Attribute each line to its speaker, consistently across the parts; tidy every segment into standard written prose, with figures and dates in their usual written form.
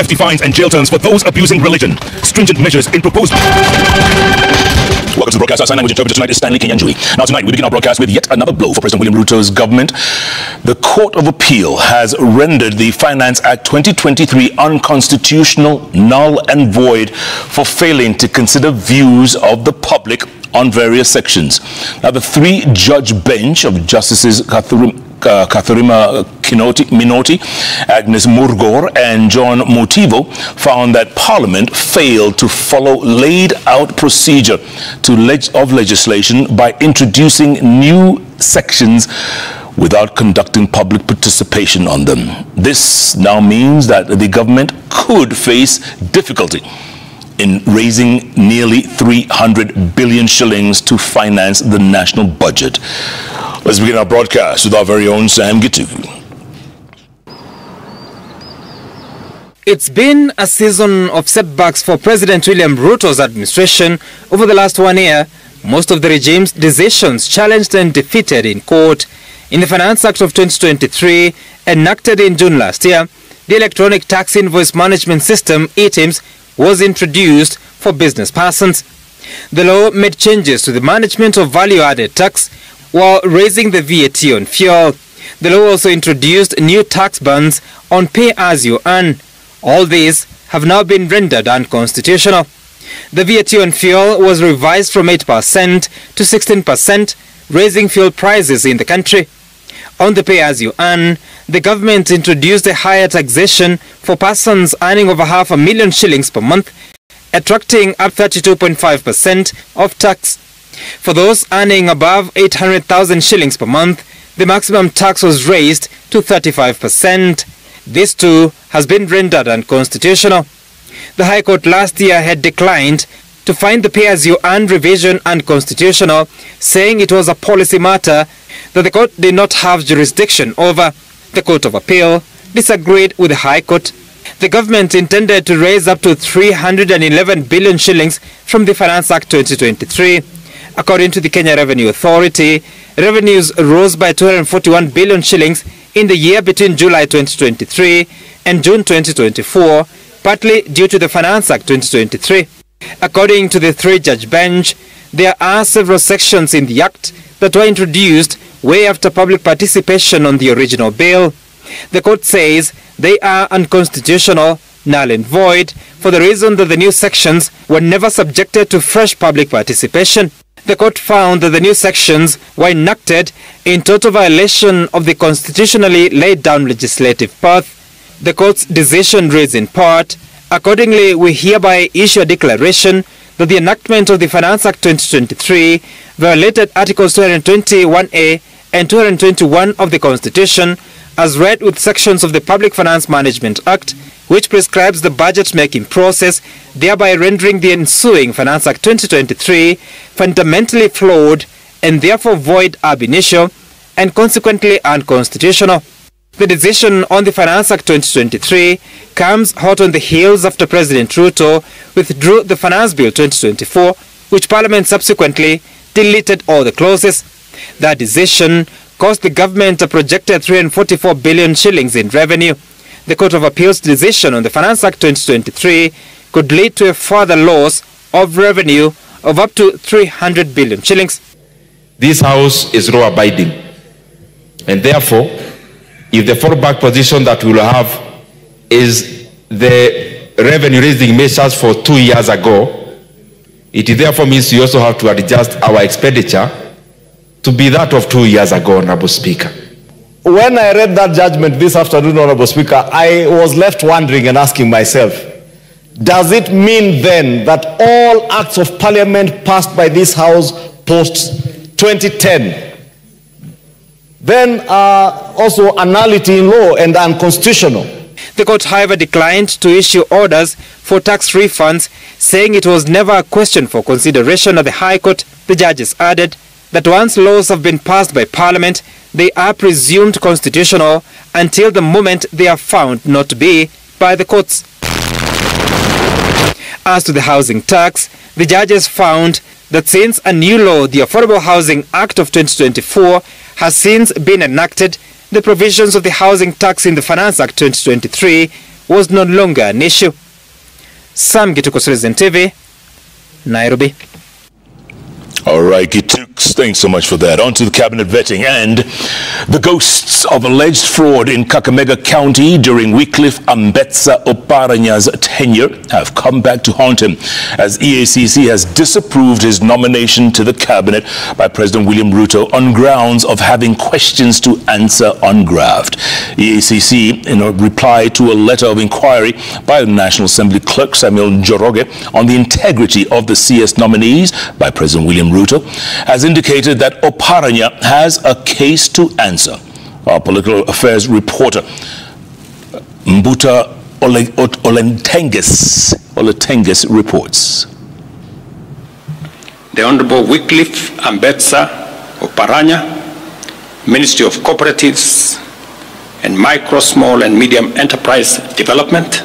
Speaker 1: Hefty fines and jail terms for those abusing religion. Stringent measures in proposed... Welcome to the broadcast. Our sign language interpreter tonight is Stanley Kenyanjui. Now tonight we begin our broadcast with yet another blow for President William Ruto's government. The Court of Appeal has rendered the Finance Act 2023 unconstitutional, null and void for failing to consider views of the public on various sections. Now the three-judge bench of Justices Katharima Minotti, Agnes Murgor and John Motivo found that Parliament failed to follow laid-out procedure of legislation by introducing new sections without conducting public participation on them. This now means that the government could face difficulty in raising nearly 300 billion shillings to finance the national budget. Let's begin our broadcast with our very own Sam Gitu.
Speaker 2: It's been a season of setbacks for President William Ruto's administration over the last 1 year. Most of the regime's decisions challenged and defeated in court. In the Finance Act of 2023, enacted in June last year, the Electronic Tax Invoice Management System, ETIMS, was introduced for business persons. The law made changes to the management of value-added tax while raising the VAT on fuel. The law also introduced new tax bans on pay-as-you-earn. All these have now been rendered unconstitutional. The VAT on fuel was revised from 8% to 16%, raising fuel prices in the country. On the pay-as-you-earn, the government introduced a higher taxation for persons earning over 500,000 shillings per month, attracting up 32.5% of tax. For those earning above 800,000 shillings per month, the maximum tax was raised to 35%. This too has been rendered unconstitutional. The High Court last year had declined to find the pay-as-you-earn revision unconstitutional, saying it was a policy matter that the court did not have jurisdiction over. The Court of Appeal disagreed with the High Court. The government intended to raise up to 311 billion shillings from the Finance Act 2023. According to the Kenya Revenue Authority, revenues rose by 241 billion shillings in the year between July 2023 and June 2024, partly due to the Finance Act 2023. According to the three-judge bench, there are several sections in the Act that were introduced way after public participation on the original bill. The court says they are unconstitutional, null and void, for the reason that the new sections were never subjected to fresh public participation. The court found that the new sections were enacted in total violation of the constitutionally laid down legislative path. The court's decision reads in part, accordingly, we hereby issue a declaration that the enactment of the Finance Act 2023 violated Articles 221A and 221 of the Constitution, as read with sections of the Public Finance Management Act, which prescribes the budget-making process, thereby rendering the ensuing Finance Act 2023 fundamentally flawed and therefore void ab initio and consequently unconstitutional. The decision on the Finance Act 2023 comes hot on the heels after President Ruto withdrew the Finance Bill 2024, which Parliament subsequently deleted all the clauses. That decision cost the government a projected 344 billion shillings in revenue. The Court of Appeal's decision on the Finance Act 2023 could lead to a further loss of revenue of up to 300 billion shillings.
Speaker 3: This House is law-abiding, and therefore, if the fallback position that we will have is the revenue-raising measures for 2 years ago, it therefore means we also have to adjust our expenditure to be that of 2 years ago, Honorable Speaker.
Speaker 4: When I read that judgment this afternoon, Honorable Speaker, I was left wondering and asking myself, does it mean then that all acts of parliament passed by this House post-2010 then are also a nullity in law and unconstitutional?
Speaker 2: The court, however, declined to issue orders for tax refunds, saying it was never a question for consideration at the High Court. The judges added that once laws have been passed by Parliament, they are presumed constitutional until the moment they are found not to be by the courts. As to the housing tax, the judges found that since a new law, the Affordable Housing Act of 2024, has since been enacted, the provisions of the housing tax in the Finance Act 2023 was no longer an issue. Sam Gituko, Citizen TV, Nairobi.
Speaker 1: All right, Gitux, thanks so much for that. On to the cabinet vetting, and the ghosts of alleged fraud in Kakamega County during Wycliffe Ambetsa Oparanya's tenure have come back to haunt him, as EACC has disapproved his nomination to the cabinet by President William Ruto on grounds of having questions to answer on graft. EACC, in a reply to a letter of inquiry by the National Assembly Clerk Samuel Njoroge on the integrity of the CS nominees by President William Ruto, has indicated that Oparanya has a case to answer. Our political affairs reporter, Mbuta Oletenges reports.
Speaker 5: The Honorable Wycliffe Ambetsa Oparanya, Ministry of Cooperatives and Micro, Small and Medium Enterprise Development.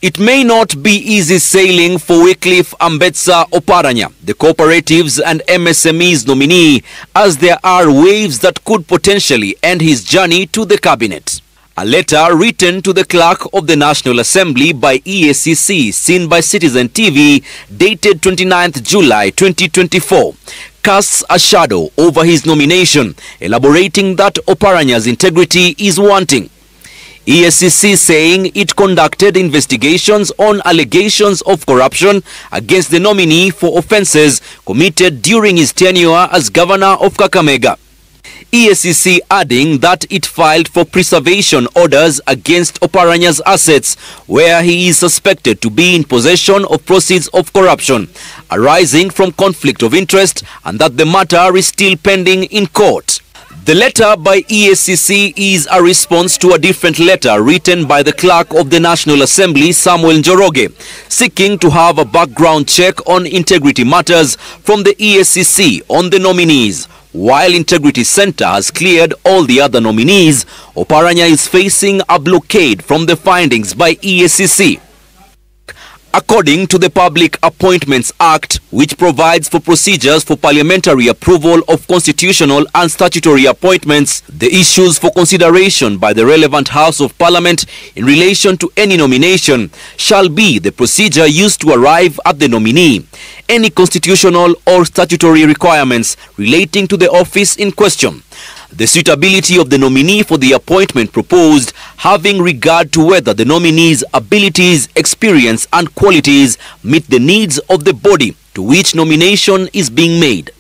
Speaker 6: It may not be easy sailing for Wycliffe Ambetsa Oparanya, the cooperatives and MSMEs nominee, as there are waves that could potentially end his journey to the cabinet. A letter written to the clerk of the National Assembly by EACC, seen by Citizen TV, dated 29th July 2024, casts a shadow over his nomination, elaborating that Oparanya's integrity is wanting. EACC saying it conducted investigations on allegations of corruption against the nominee for offences committed during his tenure as governor of Kakamega. EACC adding that it filed for preservation orders against Oparanya's assets, where he is suspected to be in possession of proceeds of corruption arising from conflict of interest, and that the matter is still pending in court. The letter by EACC is a response to a different letter written by the clerk of the National Assembly, Samuel Njoroge, seeking to have a background check on integrity matters from the EACC on the nominees. While Integrity Center has cleared all the other nominees, Oparanya is facing a blockade from the findings by EACC. According to the Public Appointments Act, which provides for procedures for parliamentary approval of constitutional and statutory appointments, the issues for consideration by the relevant House of Parliament in relation to any nomination shall be the procedure used to arrive at the nominee, any constitutional or statutory requirements relating to the office in question, the suitability of the nominee for the appointment proposed, having regard to whether the nominee's abilities, experience and qualities meet the needs of the body to which nomination is being made.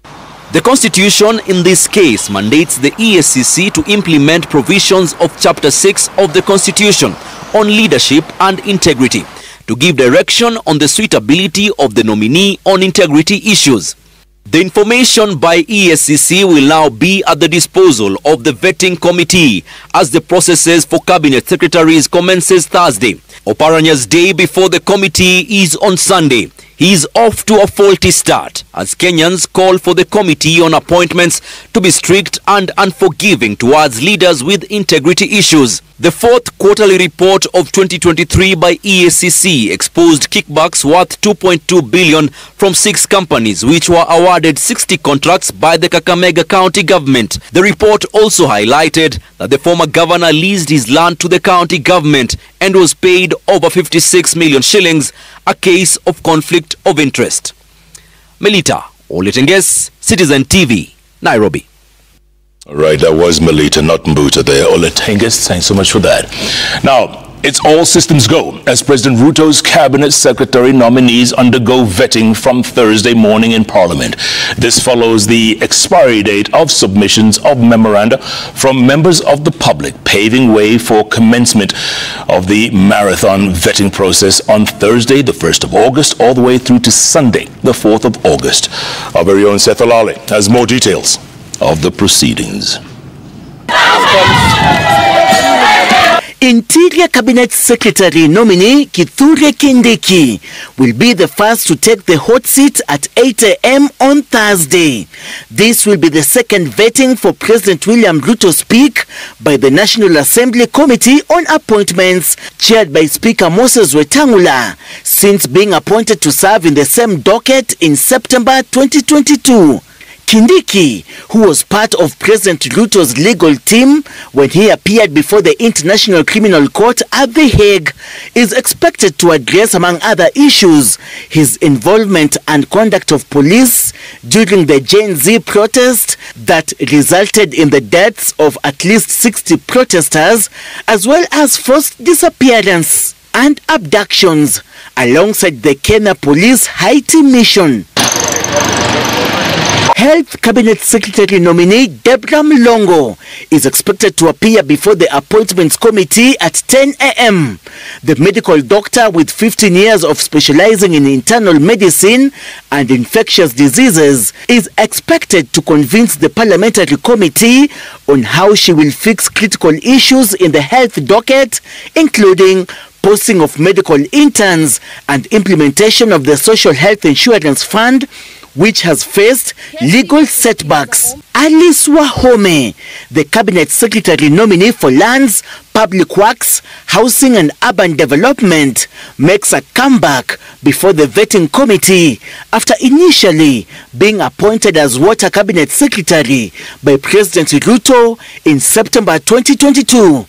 Speaker 6: The Constitution in this case mandates the EACC to implement provisions of Chapter 6 of the Constitution on leadership and integrity, to give direction on the suitability of the nominee on integrity issues. The information by EACC will now be at the disposal of the vetting committee as the processes for cabinet secretaries commences Thursday. Oparanya's day before the committee is on Sunday. He is off to a faulty start as Kenyans call for the committee on appointments to be strict and unforgiving towards leaders with integrity issues. The fourth quarterly report of 2023 by EACC exposed kickbacks worth 2.2 billion from 6 companies which were awarded 60 contracts by the Kakamega County government. The report also highlighted that the former governor leased his land to the county government and was paid over 56 million shillings, a case of conflict of interest. Melita Oletenges, Citizen TV, Nairobi.
Speaker 1: All right, that was Melita, not Mbuta there. Oletenges, thanks so much for that. Now, it's all systems go as President Ruto's cabinet secretary nominees undergo vetting from Thursday morning in Parliament. This follows the expiry date of submissions of memoranda from members of the public, paving way for commencement of the marathon vetting process on Thursday, the 1st of August, all the way through to Sunday, the 4th of August. Our very own Seth Olale has more details of the proceedings.
Speaker 7: Interior Cabinet Secretary nominee Kithure Kindiki will be the first to take the hot seat at 8 a.m. on Thursday. This will be the second vetting for President William Ruto's pick by the National Assembly Committee on Appointments, chaired by Speaker Moses Wetangula, since being appointed to serve in the same docket in September 2022. Kindiki, who was part of President Ruto's legal team when he appeared before the International Criminal Court at The Hague, is expected to address, among other issues, his involvement and conduct of police during the Gen Z protest that resulted in the deaths of at least 60 protesters, as well as forced disappearance and abductions, alongside the Kenya Police Haiti mission. Health Cabinet Secretary nominee Deborah Mlongo is expected to appear before the Appointments Committee at 10 a.m. The medical doctor, with 15 years of specializing in internal medicine and infectious diseases, is expected to convince the parliamentary committee on how she will fix critical issues in the health docket, including posting of medical interns and implementation of the Social Health Insurance Fund, which has faced legal setbacks. Alice Wahome, the Cabinet Secretary nominee for Lands, Public Works, Housing and Urban Development, makes a comeback before the vetting committee after initially being appointed as Water Cabinet Secretary by President Ruto in September 2022.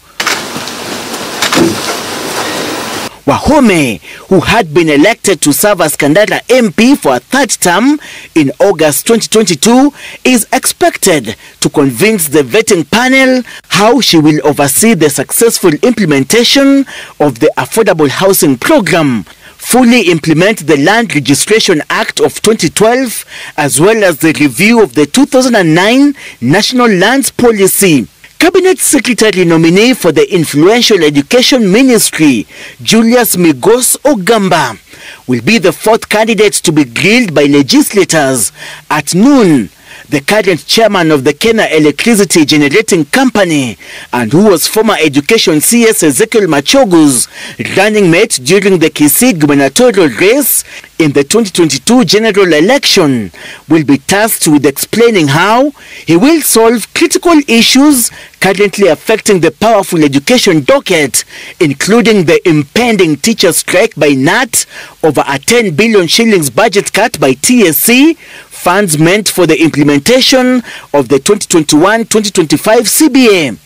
Speaker 7: Wahome, who had been elected to serve as Kandara MP for a third term in August 2022, is expected to convince the vetting panel how she will oversee the successful implementation of the Affordable Housing Program, fully implement the Land Registration Act of 2012, as well as the review of the 2009 National Lands Policy. Cabinet Secretary nominee for the influential Education Ministry, Julius Migos Ogamba, will be the fourth candidate to be grilled by legislators at noon. The current chairman of the Kenya Electricity Generating Company, and who was former Education CS Ezekiel Machogu's running mate during the Kisii gubernatorial race in the 2022 general election, will be tasked with explaining how he will solve critical issues currently affecting the powerful education docket, including the impending teacher strike by NAT over a 10 billion shillings budget cut by TSC, funds meant for the implementation of the 2021-2025 CBA.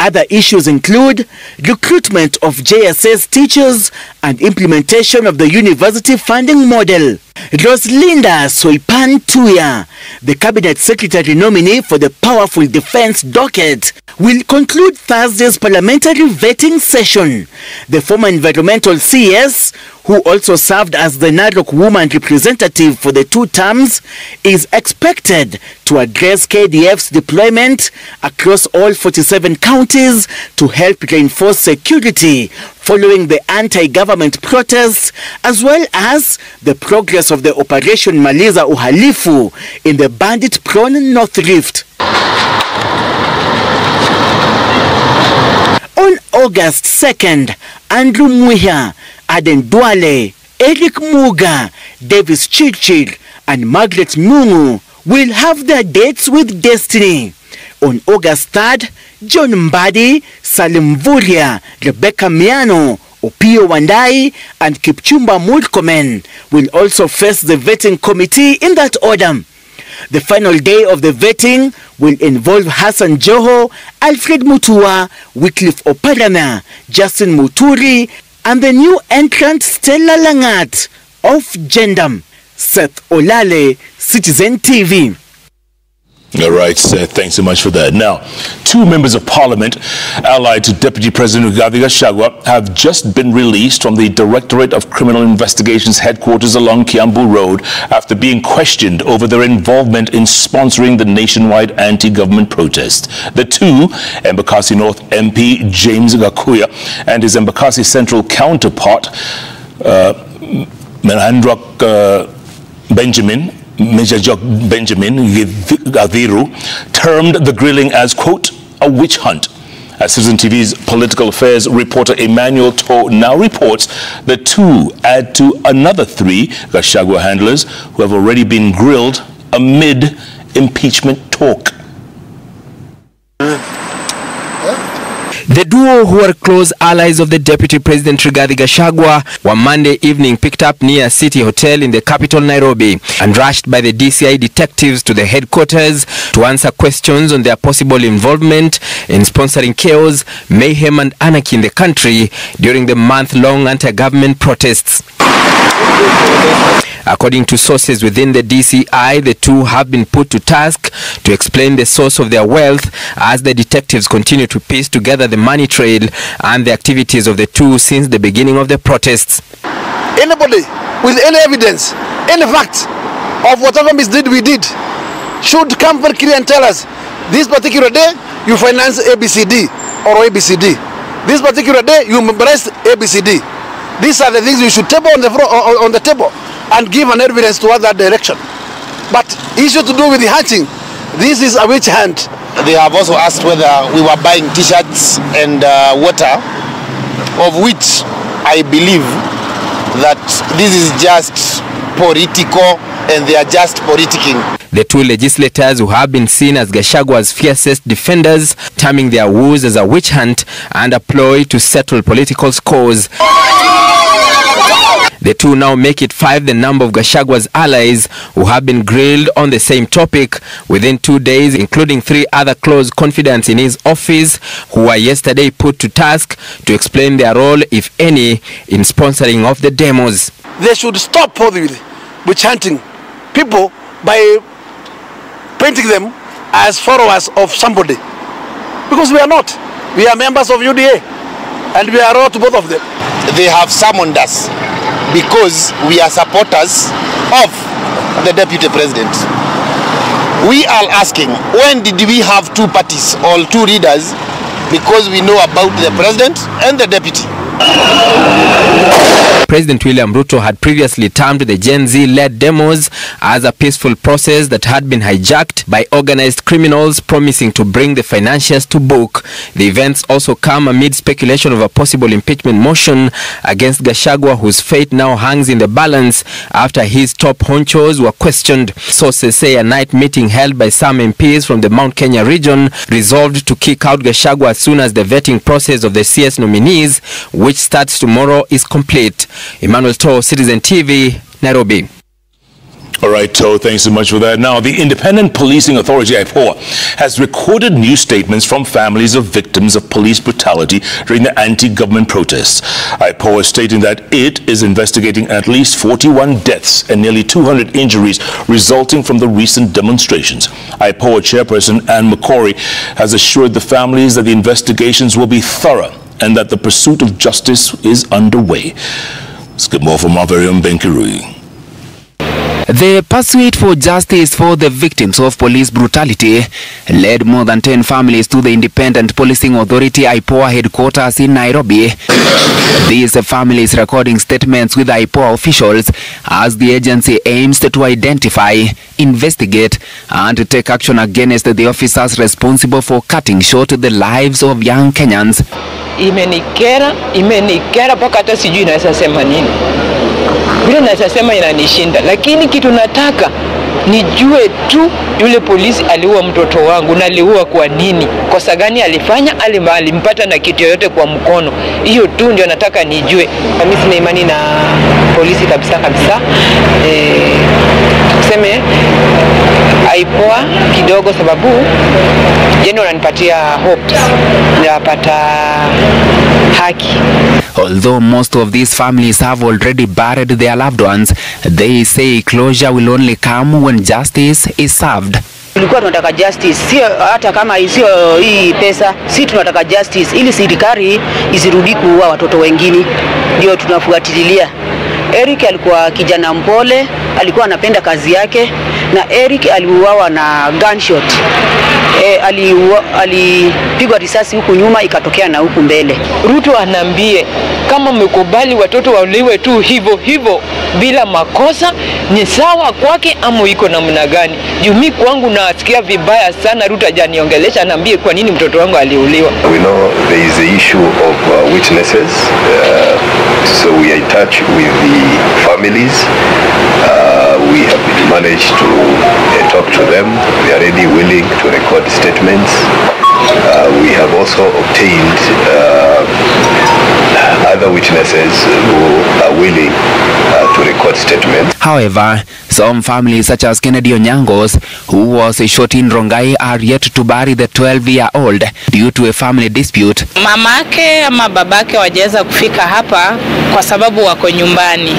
Speaker 7: Other issues include recruitment of JSS teachers and implementation of the university funding model. Roslinda Soipan Tuya, the Cabinet Secretary nominee for the powerful defense docket, will conclude Thursday's parliamentary vetting session. The former environmental CS, who also served as the Narok woman representative for the 2 terms, is expected to address KDF's deployment across all 47 counties to help reinforce security following the anti-government protests, as well as the progress of the Operation Maliza Uhalifu in the bandit-prone North Rift. On August 2nd, Andrew Mwiha, Aden Duale, Eric Muga, Davis Chirchir, and Margaret Nungu will have their dates with destiny. On August 3rd, John Mbadi, Salim Vuria, Rebecca Miano, Opio Wandai, and Kipchumba Murkomen will also face the vetting committee in that order. The final day of the vetting will involve Hassan Joho, Alfred Mutua, Wycliffe Oparana, Justin Muturi, and the new entrant Stella Langat of Gendam. Seth Olale, Citizen TV.
Speaker 1: All right, Seth, thanks so much for that. Now, 2 members of parliament allied to Deputy President Rigathi Gachagua have just been released from the Directorate of Criminal Investigations headquarters along Kiambu Road after being questioned over their involvement in sponsoring the nationwide anti-government protest. The 2, Embakasi North MP James Gakuya and his Embakasi Central counterpart, Mehandrak Benjamin, Major Jock Benjamin Gaviru, termed the grilling as, quote, a witch hunt. As Citizen TV's political affairs reporter Emmanuel To now reports, the 2 add to another 3 Gachagua handlers who have already been grilled amid impeachment talk.
Speaker 2: The duo, who are close allies of the Deputy President Rigathi Gachagua, were Monday evening picked up near City Hotel in the capital Nairobi and rushed by the DCI detectives to the headquarters to answer questions on their possible involvement in sponsoring chaos, mayhem and anarchy in the country during the month-long anti-government protests. According to sources within the DCI, the two have been put to task to explain the source of their wealth as the detectives continue to piece together the money trail and the activities of the two since the beginning of the protests.
Speaker 8: Anybody with any evidence, any fact of whatever misdeed we did should come very clear and tell us, this particular day you finance ABCD or ABCD. This particular day you embrace ABCD. These are the things you should table on the floor, on the table, and give an evidence toward that direction. But issue to do with the hunting, this is a witch hunt.
Speaker 9: They have also asked whether we were buying t-shirts and water, of which I believe that this is just political and they are just politicking.
Speaker 2: The two legislators, who have been seen as Gachagua's fiercest defenders, terming their woes as a witch hunt and a ploy to settle political scores. The two now make it 5 the number of Gachagua's allies who have been grilled on the same topic within 2 days, including 3 other close confidants in his office who were yesterday put to task to explain their role, if any, in sponsoring of the demos.
Speaker 8: They should stop with witch hunting people by painting them as followers of somebody. Because we are not. We are members of UDA and we are all to both of them.
Speaker 9: They have summoned us because we are supporters of the Deputy President. We are asking, when did we have 2 parties or 2 leaders? Because we know about the President and the Deputy.
Speaker 2: President William Ruto had previously termed the Gen Z-led demos as a peaceful process that had been hijacked by organized criminals promising to bring the financiers to book. The events also come amid speculation of a possible impeachment motion against Gachagua, whose fate now hangs in the balance after his top honchos were questioned. Sources say a night meeting held by some MPs from the Mount Kenya region resolved to kick out Gachagua as soon as the vetting process of the CS nominees, which starts tomorrow, is complete. Emmanuel To, Citizen TV, Nairobi.
Speaker 1: All right, To, thanks so much for that. Now, the Independent Policing Authority, IPOA, has recorded new statements from families of victims of police brutality during the anti-government protests. IPOA is stating that it is investigating at least 41 deaths and nearly 200 injuries resulting from the recent demonstrations. IPOA chairperson Anne McCrory has assured the families that the investigations will be thorough and that the pursuit of justice is underway. Let's get more from our very own Benkirui.
Speaker 10: The pursuit for justice for the victims of police brutality led more than 10 families to the Independent Policing Authority IPOA headquarters in Nairobi. These families recording statements with IPOA officials as the agency aims to identify, investigate and take action against the officers responsible for cutting short the lives of young Kenyans.
Speaker 11: Imenikera mpaka hata sijui naweza sema nini. Vile naweza sema inanishinda, lakini kitu nataka nijue tu yule polisi aliua mtoto wangu na aliua kwa nini? Kosa gani alifanya? Alimpata na kitu yoyote kwa mkono. Hiyo tu ndio nataka nijue. Mimi sina imani na polisi kabisa. Tuseme IPOA kidogo, sababu jeni wananipatia hopes, napata haki.
Speaker 10: Although most of these families have already buried their loved ones, they say closure will only come when justice is served.
Speaker 12: Tulikuwa tunataka justice, sio hata kama sio hii pesa, si tunataka justice ili serikali isirudi kuua watoto wengine. Ndio tunafuatilia. Eric alikuwa kijana mpole, alikuwa anapenda kazi yake, na Eric aliuawa na gunshot. Alipigwa risasi huku nyuma ikatokea na huku mbele.
Speaker 11: Ruto anambie kama mkubali watoto wauliwe tu hivyo bila makosa, ni sawa kwake ama iko namna gani? Jumi kwangu nasikia vibaya sana. Ruto hajaniongelesha, anambie kwa nini mtoto wangu aliuliwa.
Speaker 13: We know there is the issue of witnesses, so So we are in touch with the families. We have managed to talk to them. They are ready, willing to record statements. We have also obtained other witnesses who are willing to record statements.
Speaker 10: However, some families such as Kennedy Onyango's, who was shot in Rongai, are yet to bury the 12-year-old due to a family dispute.
Speaker 14: Mamake ama babake wajaweza kufika hapa kwa sababu wako nyumbani.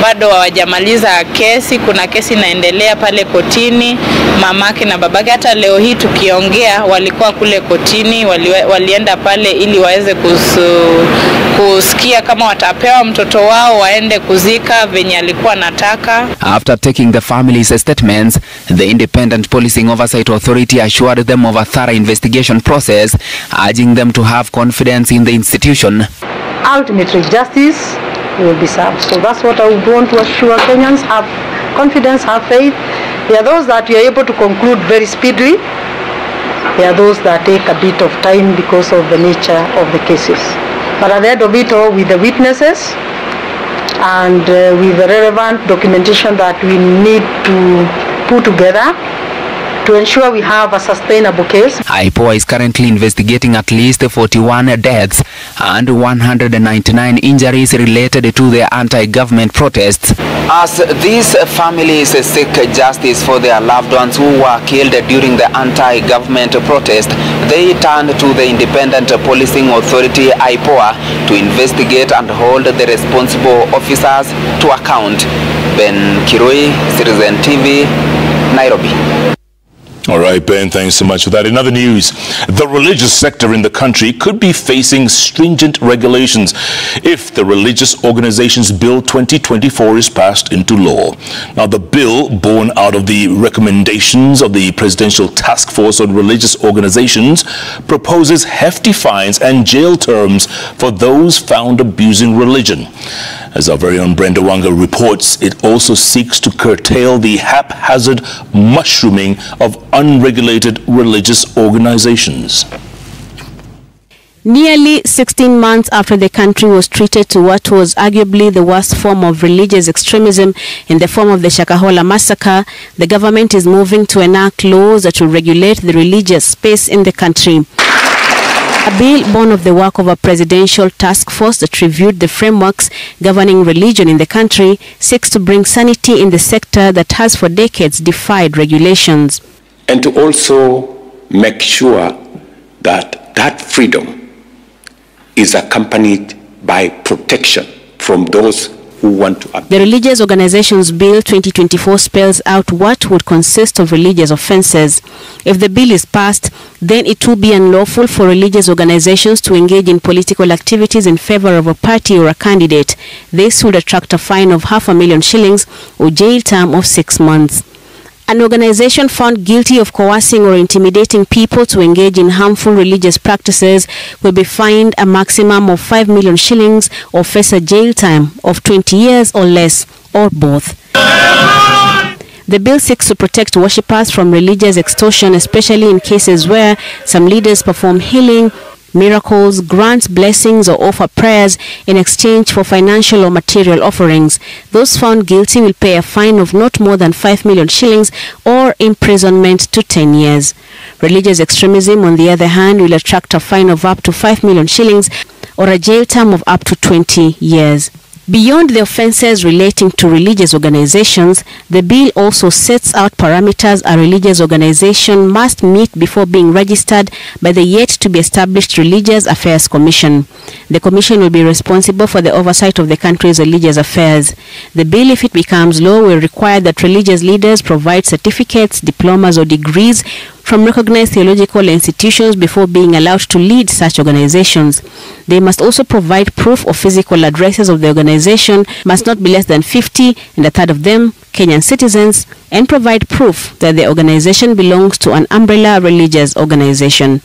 Speaker 14: Bado hawajamaliza kesi, kuna kesi inaendelea pale kotini. Mamake na babake hata leo hii tukiongea walikuwa kule kotini, walienda pale ili waweze kusikia kama watapewa mtoto wao waende kuzika venye alikuwa anataka.
Speaker 10: After taking the family's statements, the Independent Policing Oversight Authority assured them of a thorough investigation process, urging them to have confidence in the institution.
Speaker 15: Ultimately, justice will be served. So that's what I would want to assure Kenyans. Have confidence, have faith. There are those that we are able to conclude very speedily. There are those that take a bit of time because of the nature of the cases. But at the end of it all, with the witnesses and with the relevant documentation that we need to put together to ensure we have a sustainable case.
Speaker 10: IPOA is currently investigating at least 41 deaths and 199 injuries related to the anti-government protests. As these families seek justice for their loved ones who were killed during the anti-government protest, they turn to the Independent Policing Authority IPOA to investigate and hold the responsible officers to account. Ben Kirui, Citizen TV, Nairobi.
Speaker 1: All right, Ben, thanks so much for that. In other news, the religious sector in the country could be facing stringent regulations if the Religious Organizations Bill 2024 is passed into law. Now, the bill, born out of the recommendations of the Presidential Task Force on Religious Organizations, proposes hefty fines and jail terms for those found abusing religion. As our very own Brenda Wanga reports, it also seeks to curtail the haphazard mushrooming of unregulated religious organizations.
Speaker 16: Nearly 16 months after the country was treated to what was arguably the worst form of religious extremism in the form of the Shakahola massacre, the government is moving to enact laws that will regulate the religious space in the country. A bill born of the work of a presidential task force that reviewed the frameworks governing religion in the country seeks to bring sanity in the sector that has for decades defied regulations.
Speaker 5: And to also make sure that that freedom is accompanied by protection from those who want to abuse.
Speaker 16: The Religious Organizations Bill 2024 spells out what would consist of religious offenses. If the bill is passed, then it will be unlawful for religious organizations to engage in political activities in favor of a party or a candidate. This would attract a fine of 500,000 shillings or jail term of 6 months. An organization found guilty of coercing or intimidating people to engage in harmful religious practices will be fined a maximum of 5 million shillings or face a jail time of 20 years or less, or both. The bill seeks to protect worshippers from religious extortion, especially in cases where some leaders perform healing, miracles, grant blessings, or offer prayers in exchange for financial or material offerings. Those found guilty will pay a fine of not more than 5 million shillings or imprisonment to 10 years. Religious extremism, on the other hand, will attract a fine of up to 5 million shillings or a jail term of up to 20 years. Beyond the offences relating to religious organizations, the bill also sets out parameters a religious organization must meet before being registered by the yet-to-be-established Religious Affairs Commission. The commission will be responsible for the oversight of the country's religious affairs. The bill, if it becomes law, will require that religious leaders provide certificates, diplomas, or degrees from recognized theological institutions before being allowed to lead such organizations. They must also provide proof of physical addresses of the organization, must not be less than 50, and a third of them Kenyan citizens, and provide proof that the organization belongs to an umbrella religious organization.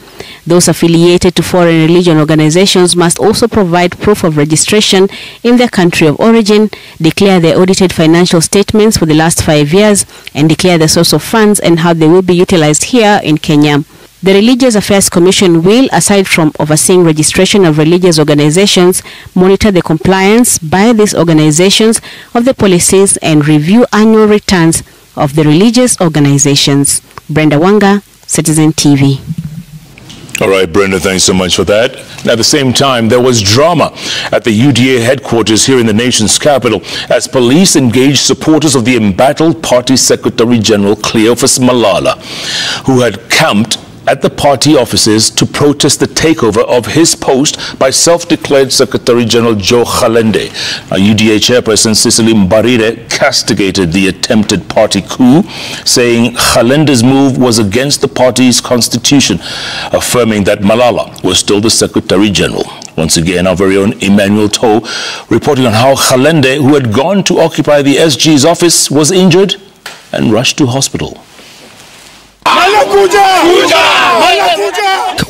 Speaker 16: Those affiliated to foreign religion organizations must also provide proof of registration in their country of origin, declare their audited financial statements for the last 5 years, and declare the source of funds and how they will be utilized here in Kenya. The Religious Affairs Commission will, aside from overseeing registration of religious organizations, monitor the compliance by these organizations of the policies and review annual returns of the religious organizations. Brenda Wanga, Citizen TV.
Speaker 1: All right, Brenda, thanks so much for that. And at the same time, there was drama at the UDA headquarters here in the nation's capital as police engaged supporters of the embattled party Secretary General Cleophas Malala, who had camped at the party offices to protest the takeover of his post by self-declared Secretary General Joe Halende. UDA chairperson Cecily Mbarire castigated the attempted party coup, saying Halende's move was against the party's constitution, affirming that Malala was still the Secretary General. Once again, our very own Emmanuel Toh reporting on how Halende, who had gone to occupy the SG's office, was injured and rushed to hospital.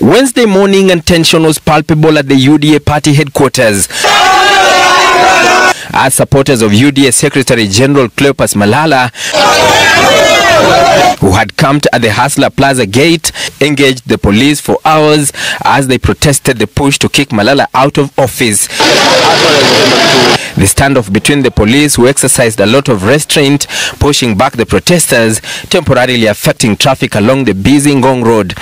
Speaker 2: Wednesday morning and tension was palpable at the UDA party headquarters as supporters of UDA Secretary General Cleophas Malala, who had camped at the Hustler Plaza gate, engaged the police for hours as they protested the push to kick Malala out of office. The standoff between the police, who exercised a lot of restraint, pushing back the protesters, temporarily affecting traffic along the busy Ngong Road.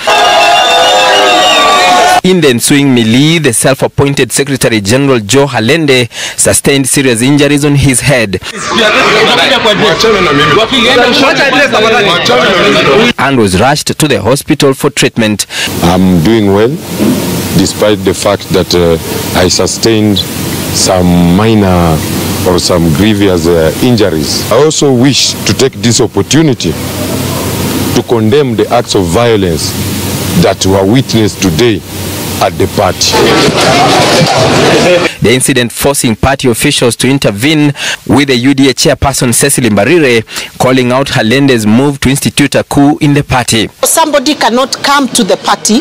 Speaker 2: In the ensuing melee, the self-appointed Secretary General Joe Halende sustained serious injuries on his head and was rushed to the hospital for treatment.
Speaker 17: I'm doing well, despite the fact that I sustained some minor or some grievous injuries. I also wish to take this opportunity to condemn the acts of violence that were witnessed today at the party.
Speaker 2: The incident forcing party officials to intervene, with the UDA chairperson Cecily Mbarire calling out Halende's move to institute a coup in the party.
Speaker 18: Somebody cannot come to the party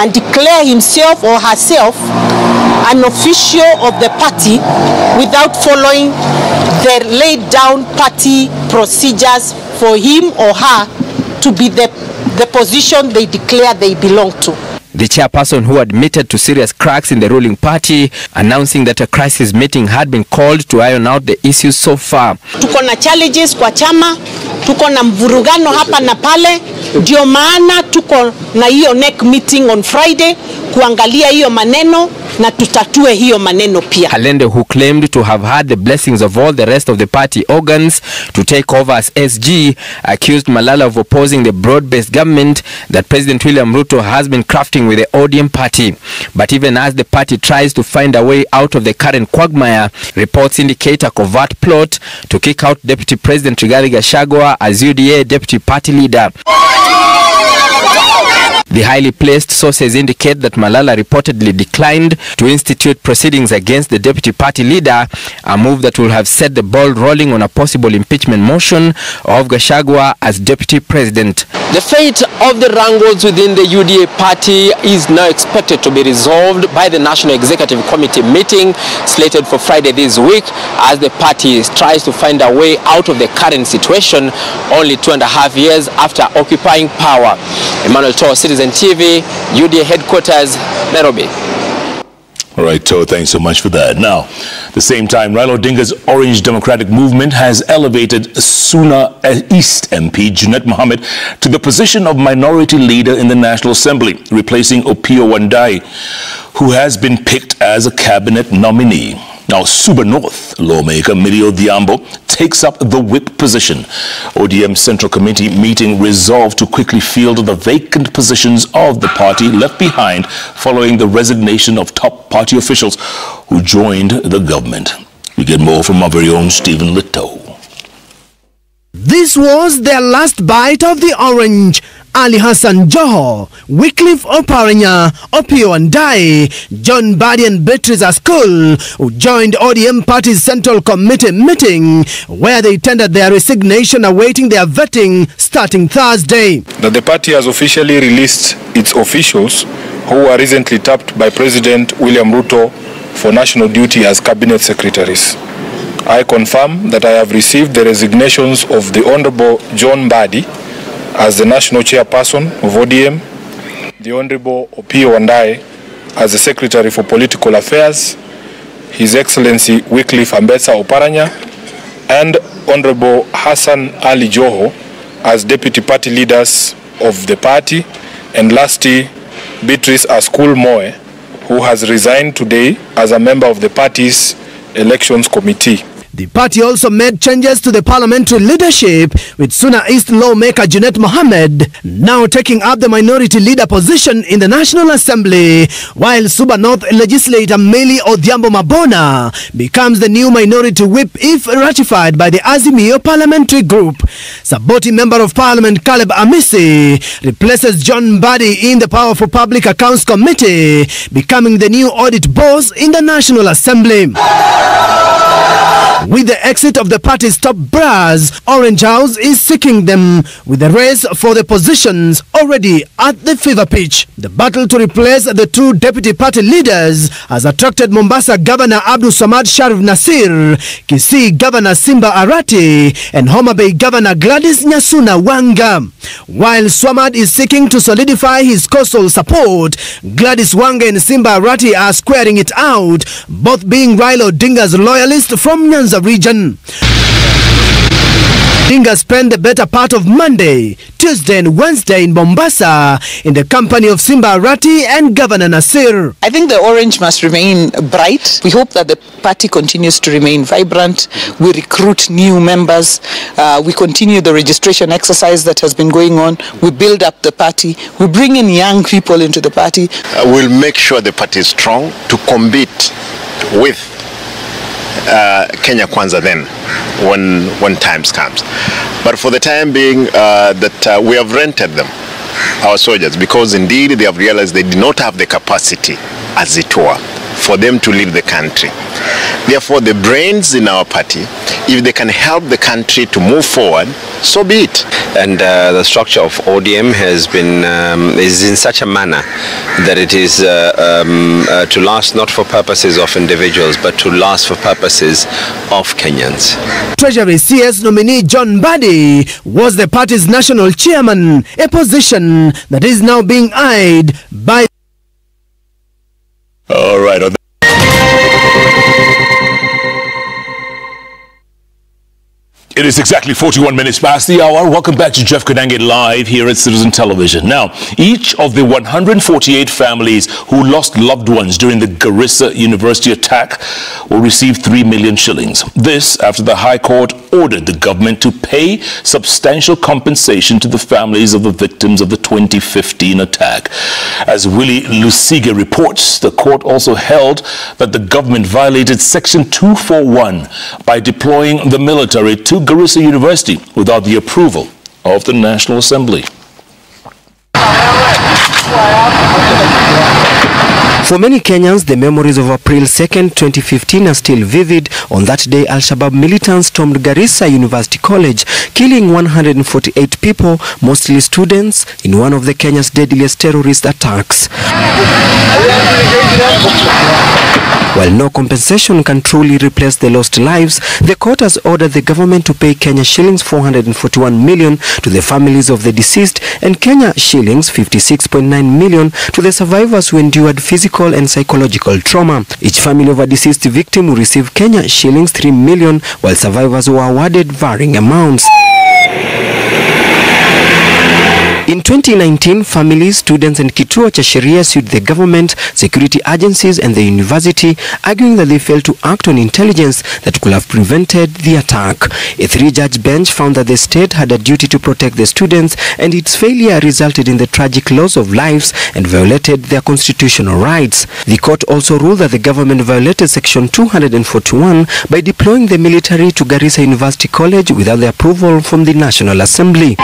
Speaker 18: and declare himself or herself an official of the party without following the laid down party procedures for him or her to be the position they declare they belong to.
Speaker 2: The chairperson, who admitted to serious cracks in the ruling party, announcing that a crisis meeting had been called to iron out the issues so far.
Speaker 18: Tuko na challenges kwa chama, tuko na mvurugano hapa na pale, ndio maana tuko na hiyo neck meeting on Friday kuangalia hiyo maneno na tutatue hiyo maneno pia.
Speaker 2: Halende, who claimed to have had the blessings of all the rest of the party organs to take over as SG, accused Malala of opposing the broad-based government that President William Ruto has been crafting with the ODM party. But even as the party tries to find a way out of the current quagmire, reports indicate a covert plot to kick out Deputy President Rigathi Gachagua as UDA deputy party leader. The highly placed sources indicate that Malala reportedly declined to institute proceedings against the deputy party leader, a move that will have set the ball rolling on a possible impeachment motion of Gachagua as deputy president.
Speaker 19: The fate of the wrangles within the UDA party is now expected to be resolved by the National Executive Committee meeting slated for Friday this week, as the party tries to find a way out of the current situation only 2.5 years after occupying power. Emmanuel Toh, Citizen TV, UDA headquarters, Nairobi.
Speaker 1: All right, Toh, thanks so much for that. Now, at the same time, Raila Odinga's Orange Democratic Movement has elevated Suna East MP Junet Mohammed to the position of minority leader in the National Assembly, replacing Opio Wandai, who has been picked as a cabinet nominee. Now, Suba North lawmaker Mirio Diambo takes up the whip position. ODM Central Committee meeting resolved to quickly field the vacant positions of the party left behind following the resignation of top party officials who joined the government. We get more from our very own Stephen Litto.
Speaker 20: This was their last bite of the orange. Ali Hassan Joho, Wycliffe Oparanya, Opio Wandai, John Badi and Beatrice Askul, who joined ODM Party's Central Committee meeting, where they tendered their resignation awaiting their vetting starting Thursday.
Speaker 21: That the party has officially released its officials who were recently tapped by President William Ruto for national duty as cabinet secretaries. I confirm that I have received the resignations of the Honorable John Badi as the national chairperson of ODM, the Honorable Opiyo Wandayi as the Secretary for Political Affairs, His Excellency Wycliffe Ambetsa Oparanya, and Honorable Hassan Ali Joho as Deputy Party Leaders of the party, and lastly, Beatrice Askul Moe, who has resigned today as a member of the party's Elections Committee.
Speaker 20: The party also made changes to the parliamentary leadership, with Suna East lawmaker Junet Mohammed now taking up the minority leader position in the National Assembly, while Suba North legislator Meli Odhiambo Mabona becomes the new minority whip if ratified by the Azimio parliamentary group. Saboti Member of Parliament Caleb Amisi replaces John Mbadi in the Power for Public Accounts Committee, becoming the new audit boss in the National Assembly. With the exit of the party's top brass, Orange House is seeking them, with the race for the positions already at the fever pitch. The battle to replace the two deputy party leaders has attracted Mombasa Governor Abdul Samad Sharif Nasir, Kisii Governor Simba Arati, and Homa Bay Governor Gladys Nyasuna Wanga. While Swamad is seeking to solidify his coastal support, Gladys Wanga and Simba Arati are squaring it out, both being Raila Odinga's loyalists from Nyanza region. Odinga spent the better part of Monday, Tuesday and Wednesday in Mombasa in the company of Simba Arati and Governor Nasir.
Speaker 3: I think the orange must remain bright. We hope that the party continues to remain vibrant. We recruit new members. We continue the registration exercise that has been going on. We build up the party. We bring in young people into the party.
Speaker 13: We'll make sure the party is strong to compete with Kenya Kwanza then, when times comes. But for the time being, we have rented them, our soldiers, because indeed they have realized they did not have the capacity, as it were, for them to lead the country. Therefore, the brains in our party, if they can help the country to move forward, so be it.
Speaker 22: And the structure of ODM has been is in such a manner that it is to last not for purposes of individuals, but to last for purposes of Kenyans.
Speaker 20: Treasury CS nominee John Mbadi was the party's national chairman, a position that is now being eyed by...
Speaker 1: All right. It is exactly 41 minutes past the hour. Welcome back to Jeff Koinange Live here at Citizen Television. Now, each of the 148 families who lost loved ones during the Garissa University attack will receive 3 million shillings. This after the High Court ordered the government to pay substantial compensation to the families of the victims of the 2015 attack. As Willie Lusige reports, the court also held that the government violated Section 241 by deploying the military to Garissa University without the approval of the National Assembly.
Speaker 23: For many Kenyans, the memories of April 2nd, 2015 are still vivid. On that day, Al-Shabaab militants stormed Garissa University College, killing 148 people, mostly students, in one of the Kenya's deadliest terrorist attacks. While no compensation can truly replace the lost lives, the court has ordered the government to pay Kenya shillings 441 million to the families of the deceased and Kenya shillings 56.9 million to the survivors who endured physical and psychological trauma. Each family of a deceased victim will receive Kenya shillings 3 million, while survivors were awarded varying amounts. In 2019, families, students and Kituo cha Sheria sued the government, security agencies and the university, arguing that they failed to act on intelligence that could have prevented the attack. A 3-judge bench found that the state had a duty to protect the students, and its failure resulted in the tragic loss of lives and violated their constitutional rights. The court also ruled that the government violated Section 241 by deploying the military to Garissa University College without the approval from the National Assembly.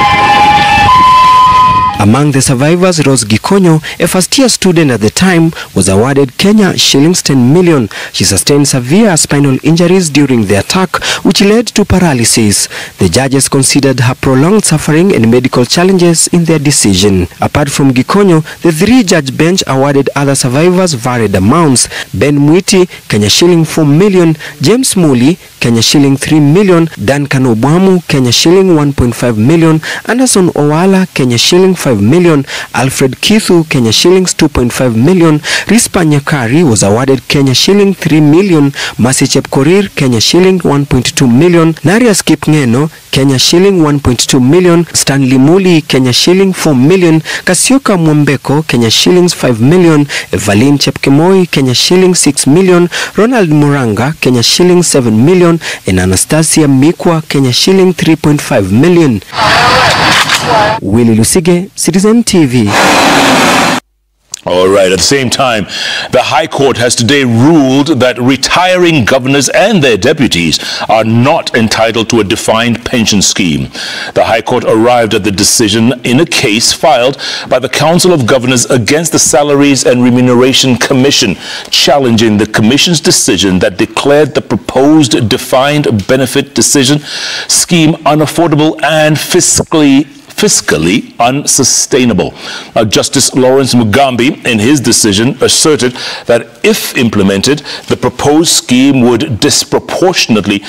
Speaker 23: Among the survivors, Rose Gikonyo, a first-year student at the time, was awarded Kenya shillings 10 million. She sustained severe spinal injuries during the attack, which led to paralysis. The judges considered her prolonged suffering and medical challenges in their decision. Apart from Gikonyo, the 3-judge bench awarded other survivors varied amounts. Ben Mwiti, Kenya shilling 4 million, James Muli, Kenya shilling 3 million, Duncan Obwamu, Kenya shilling 1.5 million, Anderson Owala, Kenya shilling 5 2.5 million. Alfred Kithu, Kenya shillings 2.5 million. Rispa Nyakari was awarded Kenya shilling 3 million. Mercy Chepkorir, Kenya shilling 1.2 million. Narias Kipngeno, Kenya shilling 1.2 million. Stanley Muli, Kenya shilling 4 million. Kasioka Mwambeko, Kenya shillings 5 million. Evaline Chepkemoi, Kenya shilling 6 million. Ronald Muranga, Kenya shilling 7 million. And Anastasia Mikwa, Kenya shilling 3.5 million. Willie Lusige, Citizen TV.
Speaker 1: All right. At the same time, the High Court has today ruled that retiring governors and their deputies are not entitled to a defined pension scheme. The High Court arrived at the decision in a case filed by the Council of Governors against the Salaries and Remuneration Commission, challenging the Commission's decision that declared the proposed defined benefit decision scheme unaffordable and fiscally unsustainable. Justice Lawrence Mugambi, in his decision, asserted that if implemented, the proposed scheme would disproportionately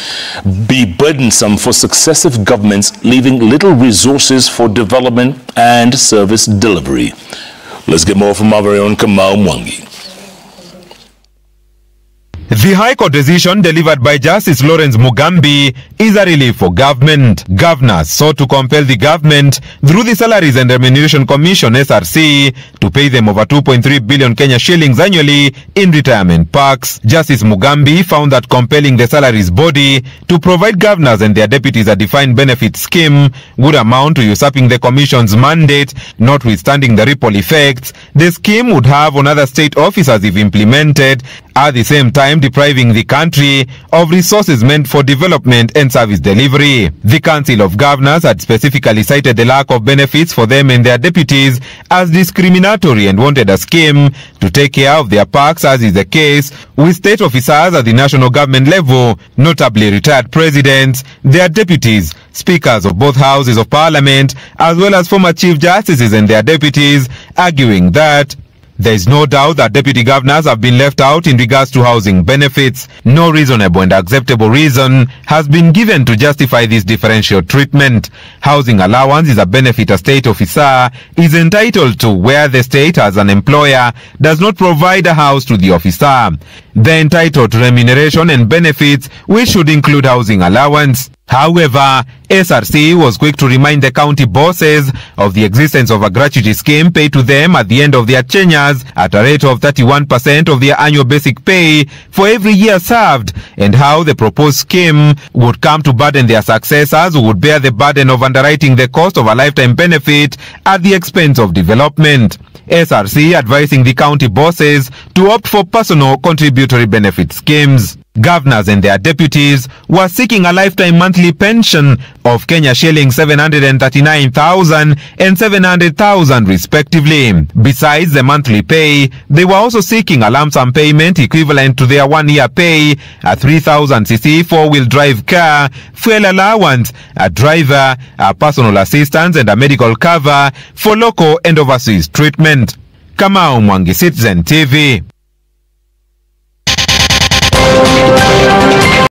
Speaker 1: be burdensome for successive governments, leaving little resources for development and service delivery. Let's get more from our very own Kamau Mwangi.
Speaker 4: The High Court decision delivered by Justice Lawrence Mugambi is a relief for government. Governors sought to compel the government through the Salaries and Remuneration Commission (SRC) to pay them over 2.3 billion Kenya shillings annually in retirement packs. Justice Mugambi found that compelling the salaries body to provide governors and their deputies a defined benefit scheme would amount to usurping the Commission's mandate. Notwithstanding the ripple effects the scheme would have on other state officers if implemented, at the same time depriving the country of resources meant for development and service delivery. The Council of Governors had specifically cited the lack of benefits for them and their deputies as discriminatory and wanted a scheme to take care of their packs, as is the case with state officers at the national government level, notably retired presidents, their deputies, speakers of both houses of parliament, as well as former chief justices and their deputies, arguing that there is no doubt that deputy governors have been left out in regards to housing benefits. No reasonable and acceptable reason has been given to justify this differential treatment. Housing allowance is a benefit a state officer is entitled to where the state as an employer does not provide a house to the officer. They're entitled to remuneration and benefits, which should include housing allowance. However, SRC was quick to remind the county bosses of the existence of a gratuity scheme paid to them at the end of their tenures at a rate of 31% of their annual basic pay for every year served, and how the proposed scheme would come to burden their successors, who would bear the burden of underwriting the cost of a lifetime benefit at the expense of development. SRC advising the county bosses to opt for personal contributory benefit schemes. Governors and their deputies were seeking a lifetime monthly pension of Kenya shillings 739,000 and 700,000 respectively. Besides the monthly pay, they were also seeking a lump sum payment equivalent to their 1-year pay, a 3,000cc 4-wheel drive car, fuel allowance, a driver, a personal assistance and a medical cover for local and overseas treatment. Kamau Mwangi, Citizen TV.